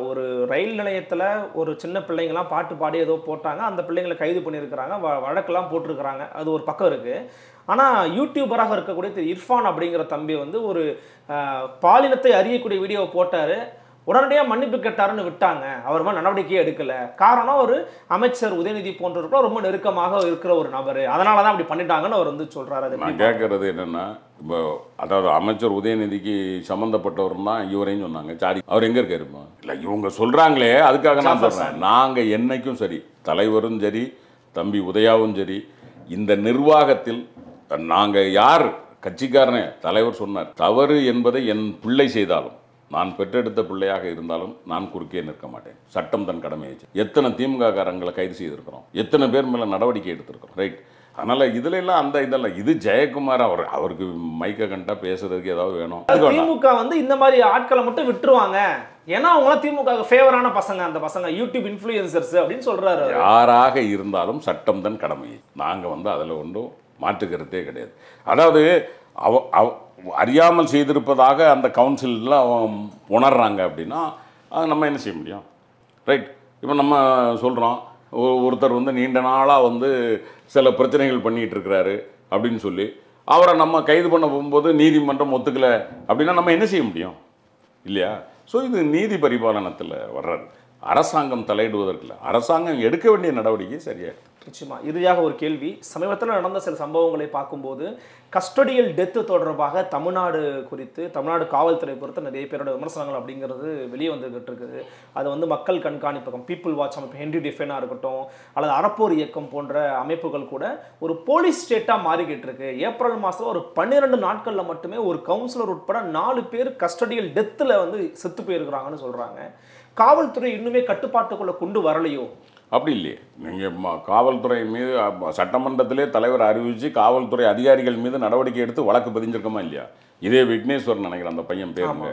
ஒரு ரயில் நிலையத்தில் ஒரு சின்ன பிள்ளைங்களாம் பாட்டு பாடி ஏதோ போட்டாங்க, அந்த பிள்ளைங்களை கைது பண்ணியிருக்கிறாங்க, வழக்கெல்லாம் போட்டிருக்கிறாங்க. அது ஒரு பக்கம் இருக்குது. ஆனால் யூடியூபராக இருக்கக்கூடிய திரு இர்ஃபான் அப்படிங்கிற தம்பி வந்து ஒரு பாலினத்தை அறியக்கூடிய வீடியோவை போட்டார், உடனடியாக மன்னிப்பு கேட்டாருன்னு விட்டாங்க, அவர் மாதிரி நடவடிக்கையே எடுக்கலை. காரணம் ஒரு அமைச்சர் உதயநிதி போன்றவர்கள் ரொம்ப நெருக்கமாக இருக்கிற ஒரு நபர், அதனால தான் அப்படி பண்ணிட்டாங்கன்னு அவர் வந்து சொல்கிறாரு. நான் கேட்குறது என்னென்னா, இப்போ அதாவது அமைச்சர் உதயநிதிக்கு சம்மந்தப்பட்டவர் தான் இவரையும் சொன்னாங்க, சாரி அவர் எங்கே இருக்காருமா? இல்லை இவங்க சொல்கிறாங்களே, அதுக்காக நான் சொல்கிறேன். நாங்கள் என்னைக்கும் சரி, தலைவரும் சரி, தம்பி உதயாவும் சரி, இந்த நிர்வாகத்தில் நாங்கள் யார் கட்சிக்காரனே தலைவர் சொன்னார், தவறு என்பதை என் பிள்ளை செய்தாலும், நான் பெற்றெடுத்த பிள்ளையாக இருந்தாலும் நான் குறுக்கே நிற்க மாட்டேன். சட்டம் தன் கடமையை. எத்தனை திமுக காரங்களை கைது செய்திருக்கிறோம், எத்தனை பேர் மேலே நடவடிக்கை எடுத்திருக்கிறோம், ரைட்? அதனால் இதுல எல்லாம் அந்த இதெல்லாம் இது ஜெயக்குமார் அவருக்கு மைக்க கண்டா பேசுறதுக்கு ஏதாவது வேணும். திமுக வந்து இந்த மாதிரி ஆட்களை மட்டும் விட்டுருவாங்க, ஏன்னா அவங்களாம் திமுக ஃபேவரான பசங்க, அந்த பசங்க யூடியூப் இன்ஃப்ளூயன்சர்ஸ் அப்படின்னு சொல்றாரு. யாராக இருந்தாலும் சட்டம் தன் கடமையை. நாங்கள் வந்து அதில் ஒன்றும் மாற்றுக்கிறதே கிடையாது. அதாவது அறியாமல் செய்திருப்பதாக அந்த கவுன்சிலில் உணர்றாங்க அப்படின்னா நம்ம என்ன செய்ய முடியும், ரைட்? இப்போ நம்ம சொல்கிறோம், ஒருத்தர் வந்து நீண்ட நாளாக வந்து சில பிரச்சனைகள் பண்ணிகிட்டு இருக்கிறாரு அப்படின்னு சொல்லி அவரை நம்ம கைது பண்ண போகும்போது நீதிமன்றம் ஒத்துக்கலை அப்படின்னா நம்ம என்ன செய்ய முடியும் இல்லையா? ஸோ இது நீதி பரிபாலனத்தில் வர்றது. அரசாங்கம் தலையிடுவதற்கில்ல, அரசாங்கம் எடுக்க வேண்டிய நடவடிக்கை சரியாக. நிச்சயமா. இறுதியாக ஒரு கேள்வி, சமீபத்தில் நடந்த சில சம்பவங்களை பார்க்கும்போது கஸ்டடியல் டெத்து தொடர்பாக தமிழ்நாடு காவல்துறை பொறுத்த நிறைய பேரோட விமர்சனங்கள் அப்படிங்கிறது வெளியே வந்துகிட்டு இருக்குது. அது வந்து மக்கள் கண்காணிப்பகம், பீப்புள் வாட்ச் அமைப்பு, ஹென்ரி டிஃபெனாக இருக்கட்டும், அல்லது அறப்போர் இயக்கம் போன்ற அமைப்புகள் கூட ஒரு போலீஸ் ஸ்டேட்டாக மாறிக்கிட்டு இருக்கு. ஏப்ரல் மாதத்தில் ஒரு 12 நாட்களில் மட்டுமே ஒரு கவுன்சிலர் உட்பட 4 பேர் கஸ்டடியல் டெத்தில் வந்து செத்து போயிருக்கிறாங்கன்னு சொல்கிறாங்க. காவல்துறை இன்னுமே கட்டுப்பாட்டுக்குள்ளே கொண்டு வரலையோ? அப்படி இல்லையே. நீங்கள் காவல்துறை மீது சட்டமன்றத்திலே தலைவர் அறிவித்து காவல்துறை அதிகாரிகள் மீது நடவடிக்கை எடுத்து வழக்கு பதிஞ்சிருக்கோமா இல்லையா? இதே விக்னேஸ்வரன் நினைக்கிறேன் அந்த பையன் பேருங்க,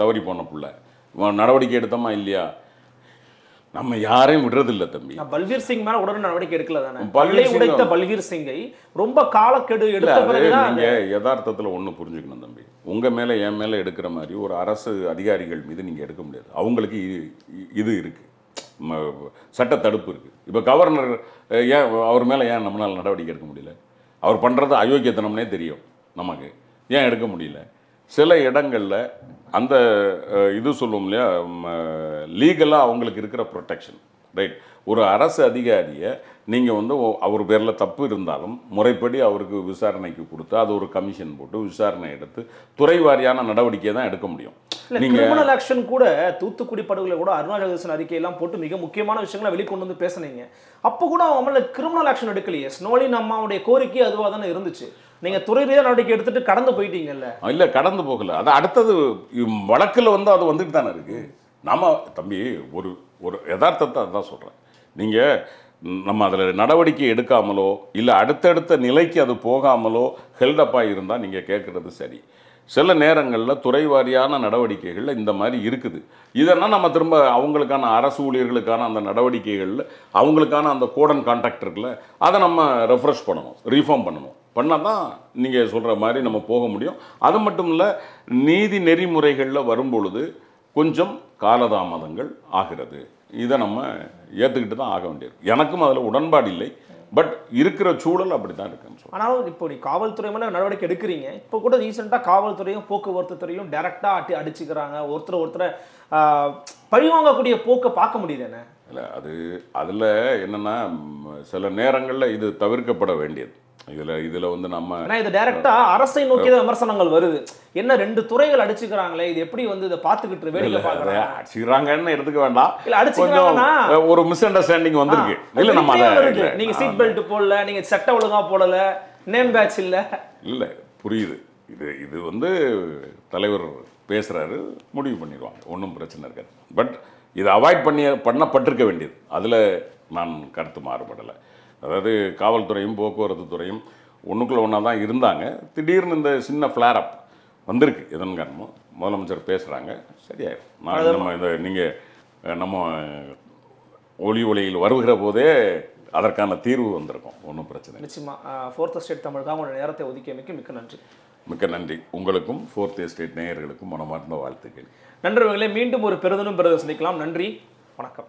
தவறி போன பிள்ளை, நடவடிக்கை எடுத்தோமா இல்லையா? நம்ம யாரையும் விடுறதில்லை தம்பி. பல்வீர் சிங் மேல உடனே நடவடிக்கை எடுக்கல தானே? பல்வீர் சிங்கை ரொம்ப காலக்கெடு எடுத்த நீங்கள் யதார்த்தத்தில் ஒன்று புரிஞ்சுக்கணும் தம்பி. உங்கள் மேலே என் மேலே எடுக்கிற மாதிரி ஒரு அரசு அதிகாரிகள் மீது நீங்கள் எடுக்க முடியாது. அவங்களுக்கு இது இருக்குது, சட்ட தடுப்பு இருக்குது. இப்போ கவர்னர் ஏன் அவர் மேலே ஏன் நம்மளால் நடவடிக்கை எடுக்க முடியல? அவர் பண்ணுறது அயோக்கியத்தனம்னே தெரியும் நமக்கு, ஏன் எடுக்க முடியல? சில இடங்களில் அந்த இது சொல்லுவோம் இல்லையா, லீகலாக அவங்களுக்கு இருக்கிற ப்ரொடெக்ஷன், ரைட்? ஒரு அரசு அதிகாரியை நீங்கள் வந்து அவர் பேரில் தப்பு இருந்தாலும் முறைப்படி அவருக்கு விசாரணைக்கு கொடுத்து அது ஒரு கமிஷன் போட்டு விசாரணை எடுத்து துறை வாரியான நடவடிக்கையை தான் எடுக்க முடியும். கிரிமினல் ஆக்ஷன் கூட தூத்துக்குடி படுகொலை கூட அருணாச்சல அறிக்கையெல்லாம் போட்டு மிக முக்கியமான விஷயங்களை வெளிக்கொண்டு வந்து பேசுனீங்க. அப்போ கூட அவங்க மேலே கிரிமினல் ஆக்ஷன் எடுக்கலையே. ஸ்னோலின் அம்மாவுடைய கோரிக்கை அதுவாக தானே இருந்துச்சு. நீங்கள் துறை ரீதியாக நடவடிக்கை எடுத்துட்டு கடந்து போயிட்டீங்கல்ல? இல்லை, கடந்து போகல. அது அடுத்தது வழக்கில் வந்து அது வந்துட்டு தானே இருக்குது. நம்ம தம்பி ஒரு யதார்த்தத்தை அதுதான் சொல்கிறேன். நீங்கள் நம்ம அதில் நடவடிக்கை எடுக்காமலோ இல்லை அடுத்தடுத்த நிலைக்கு அது போகாமலோ ஹெல்டப்பாக இருந்தால் நீங்கள் கேட்குறது சரி. சில நேரங்களில் துறை வாரியான நடவடிக்கைகளில் இந்த மாதிரி இருக்குது. இதெல்லாம் நம்ம திரும்ப அவங்களுக்கான அரசு ஊழியர்களுக்கான அந்த நடவடிக்கைகளில் அவங்களுக்கான அந்த கோட் அண்ட் கான்டாக்ட் இருக்குல்ல, அதை நம்ம ரெஃப்ரெஷ் பண்ணணும், ரீஃபார்ம் பண்ணணும். பண்ணால் தான் நீங்கள் சொல்கிற மாதிரி நம்ம போக முடியும். அது மட்டும் இல்லை, நீதி நெறிமுறைகளில் வரும்பொழுது கொஞ்சம் காலதாமதங்கள் ஆகிறது. இதை நம்ம ஏற்றுக்கிட்டு தான் ஆக வேண்டியது. எனக்கும் அதில் உடன்பாடு இல்லை. பட் இருக்கிற சூழல் அப்படி தான் இருக்குன்னு சொல்லுங்கள். ஆனாலும் இப்போ நீ காவல்துறை மேலே நடவடிக்கை எடுக்கிறீங்க. இப்போ கூட ரீசெண்டாக காவல்துறையும் போக்குவரத்து துறையும் டைரெக்டாக அடிச்சுக்கிறாங்க. ஒருத்தரை பழிவாங்கக்கூடிய போக்கை பார்க்க முடியுது என்ன? இல்லை, அதில் என்னென்னா சில நேரங்களில் இது தவிர்க்கப்பட வேண்டியது. இதில் வந்து நம்ம இது டைரக்டா அரசை நோக்கி தான் விமர்சனங்கள் வருது. என்ன 2 துறைகள் அடிச்சுக்கிறாங்களே, இது எப்படி வந்து இதை பார்த்துக்கிட்டு வேடிக்கை பார்க்கறாங்க? அடிச்சுக்கிறாங்கன்னு எடுத்துக்க வேண்டாம். இல்ல அடிச்சுக்கிறாங்கன்னா ஒரு மிஸ் அண்டர்ஸ்டாண்டிங் வந்திருக்கு. இல்ல நம்ம நீங்க சீட் பெல்ட் போடல, நீங்க சட்டை ஒழுங்கா போடல, நேம் பேட்ச் இல்ல. இல்ல புரியுது. இது வந்து தலைவர் பேசுறாரு, முடிவு பண்ணிடுவாங்க, ஒன்றும் பிரச்சனை இருக்காது. பட் இதை அவாய்ட் பண்ணப்பட்டிருக்க வேண்டியது. அதில் நான் கருத்து மாறுபடலை. அதாவது காவல்துறையும் போக்குவரத்து துறையும் ஒன்றுக்குள்ளே ஒன்றா தான் இருந்தாங்க. திடீர்னு இந்த சின்ன ஃப்ளேரப் வந்திருக்கு. எதன் காரணமோ முதலமைச்சர் பேசுகிறாங்க, சரியாயிடும். நம்ம நம்ம ஒளியில் வருகிற போதே அதற்கான தீர்வு வந்திருக்கும், ஒன்றும் பிரச்சனை. நிச்சயமா. ஃபோர்த் எஸ்டேட் தமிழுக்காக உங்களோட நேரத்தை ஒதுக்கியமைக்கு மிக்க நன்றி. மிக்க நன்றி. உங்களுக்கும் ஃபோர்த் எஸ்டேட் நேயர்களுக்கும் மனமார்ந்த வாழ்த்துக்கள். நண்பர்களே, மீண்டும் ஒரு பெருதனும் சந்திக்கலாம். நன்றி, வணக்கம்.